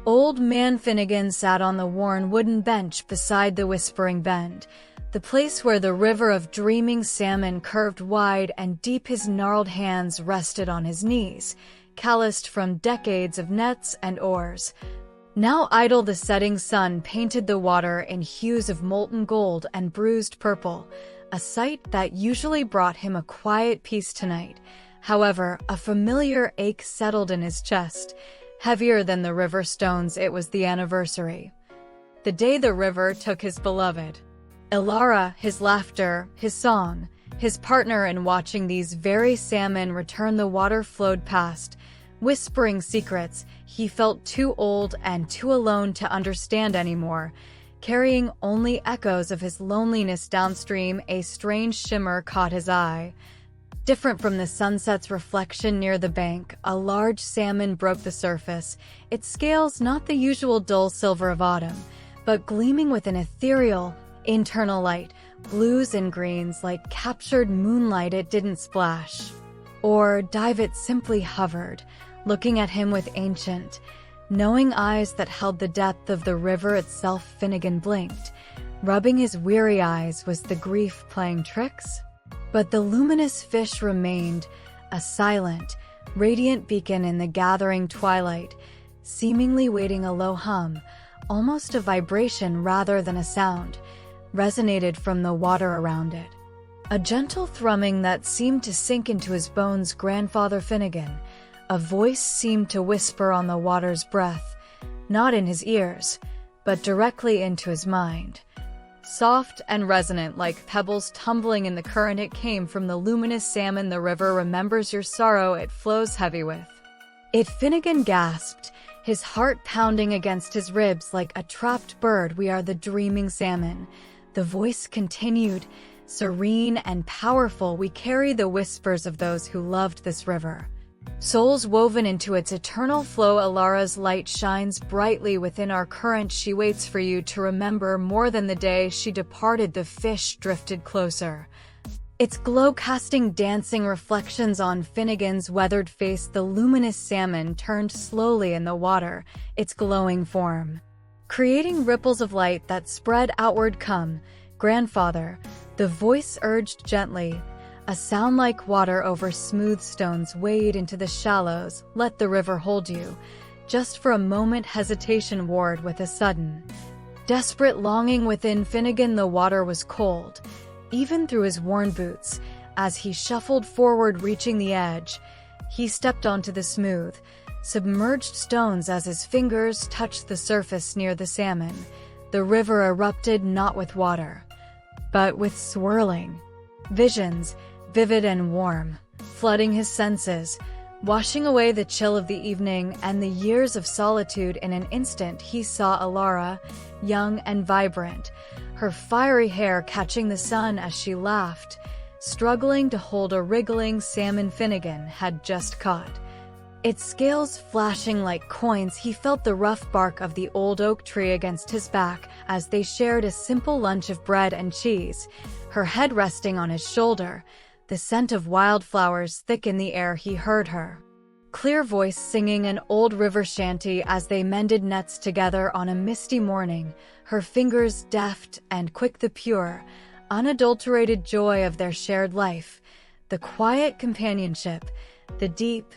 Old Man Finnigan sat on the worn wooden bench beside the Whispering Bend, the place where the River of Dreaming Salmon curved wide and deep. His gnarled hands rested on his knees, calloused from decades of nets and oars. Now idle, the setting sun painted the water in hues of molten gold and bruised purple, a sight that usually brought him a quiet peace tonight. However, a familiar ache settled in his chest. Heavier than the river stones, it was the anniversary. The day the river took his beloved. Elara, his laughter, his song, his partner in watching these very salmon return. The water flowed past, whispering secrets he felt too old and too alone to understand anymore, carrying only echoes of his loneliness downstream. A strange shimmer caught his eye. Different from the sunset's reflection near the bank, a large salmon broke the surface, its scales not the usual dull silver of autumn, but gleaming with an ethereal, internal light, blues and greens like captured moonlight. It didn't splash or dive, it simply hovered, looking at him with ancient, knowing eyes that held the depth of the river itself. Finnigan blinked. Rubbing his weary eyes, was the grief playing tricks? But the luminous fish remained, a silent, radiant beacon in the gathering twilight, seemingly waiting. A low hum, almost a vibration rather than a sound, resonated from the water around it. A gentle thrumming that seemed to sink into his bones. Grandfather Finnigan, a voice seemed to whisper on the water's breath, not in his ears, but directly into his mind. Soft and resonant like pebbles tumbling in the current, it came from the luminous salmon. The river remembers your sorrow, it flows heavy with it. Finnigan gasped, his heart pounding against his ribs like a trapped bird. We are the dreaming salmon. The voice continued, serene and powerful. We carry the whispers of those who loved this river, souls woven into its eternal flow. Elara's light shines brightly within our current. She waits for you to remember. More than the day she departed, the fish drifted closer, its glow casting dancing reflections on Finnigan's weathered face. The luminous salmon turned slowly in the water, its glowing form creating ripples of light that spread outward. Come, grandfather, the voice urged gently. A sound like water over smooth stones wade into the shallows. Let the river hold you. Just for a moment. Hesitation warred with a sudden, desperate longing within Finnigan. The water was cold, even through his worn boots. As he shuffled forward, reaching the edge, he stepped onto the smooth, submerged stones. As his fingers touched the surface near the salmon, the river erupted, not with water, but with swirling visions, vivid and warm, flooding his senses, washing away the chill of the evening and the years of solitude. In an instant he saw Elara, young and vibrant, her fiery hair catching the sun as she laughed, struggling to hold a wriggling salmon Finnigan had just caught, its scales flashing like coins. He felt the rough bark of the old oak tree against his back as they shared a simple lunch of bread and cheese, her head resting on his shoulder, the scent of wildflowers thick in the air. He heard her clear voice singing an old river shanty as they mended nets together on a misty morning, her fingers deft and quick. The pure, unadulterated joy of their shared life, the quiet companionship, the deep,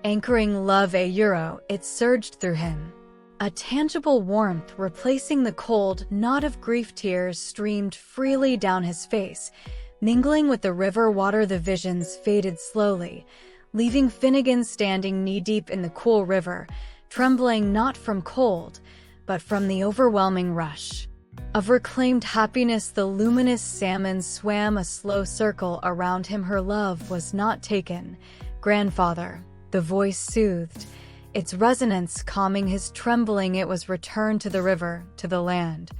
anchoring love. It surged through him. A tangible warmth replacing the cold knot of grief. Tears streamed freely down his face, mingling with the river water. The visions faded slowly, leaving Finnigan standing knee-deep in the cool river, trembling not from cold, but from the overwhelming rush of reclaimed happiness. The luminous salmon swam a slow circle around him. Her love was not taken. Grandfather, the voice soothed, its resonance calming his trembling. It was returned to the river, to the land,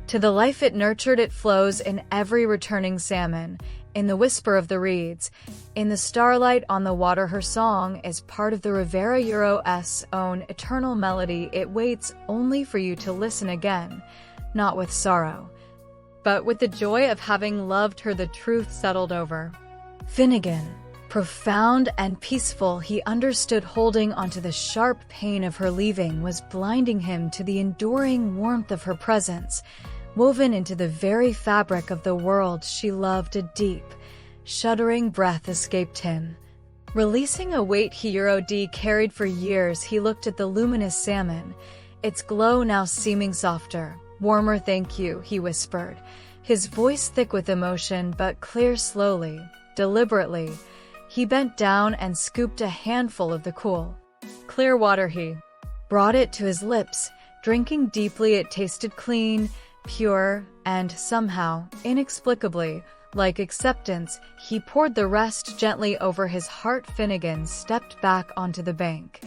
to the life it nurtured. It flows in every returning salmon, in the whisper of the reeds, in the starlight on the water. Her song is part of the River's own eternal melody. It waits only for you to listen again, not with sorrow, but with the joy of having loved her. The truth settled over Finnigan. Profound and peaceful, he understood holding onto the sharp pain of her leaving was blinding him to the enduring warmth of her presence, woven into the very fabric of the world she loved. A deep, shuddering breath escaped him. Releasing a weight he carried for years, he looked at the luminous salmon, its glow now seeming softer. "Warmer, thank you," he whispered, his voice thick with emotion but clear. Slowly, deliberately, he bent down and scooped a handful of the cool, clear water. He brought it to his lips, drinking deeply. It tasted clean, pure, and somehow, inexplicably, like acceptance. He poured the rest gently over his heart. Finnigan stepped back onto the bank.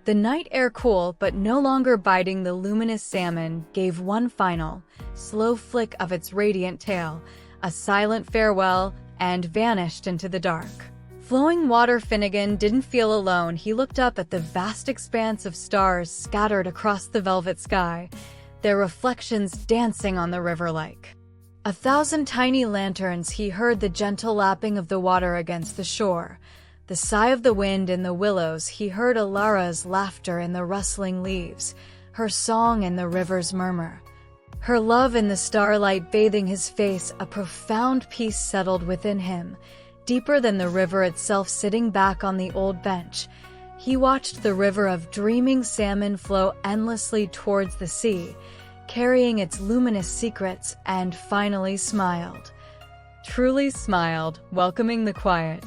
The night air, cool but no longer biting, the luminous salmon gave one final, slow flick of its radiant tail, a silent farewell, and vanished into the dark. Flowing water. Finnigan didn't feel alone. He looked up at the vast expanse of stars scattered across the velvet sky, their reflections dancing on the river like 1,000 tiny lanterns. He heard the gentle lapping of the water against the shore, the sigh of the wind in the willows. He heard Elara's laughter in the rustling leaves, her song in the river's murmur, her love in the starlight bathing his face. A profound peace settled within him, deeper than the river itself. Sitting back on the old bench, he watched the river of dreaming salmon flow endlessly towards the sea, carrying its luminous secrets, and finally smiled. Truly smiled, welcoming the quiet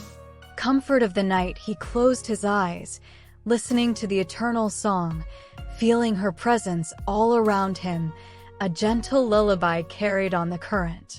comfort of the night. He closed his eyes, listening to the eternal song, feeling her presence all around him, a gentle lullaby carried on the current.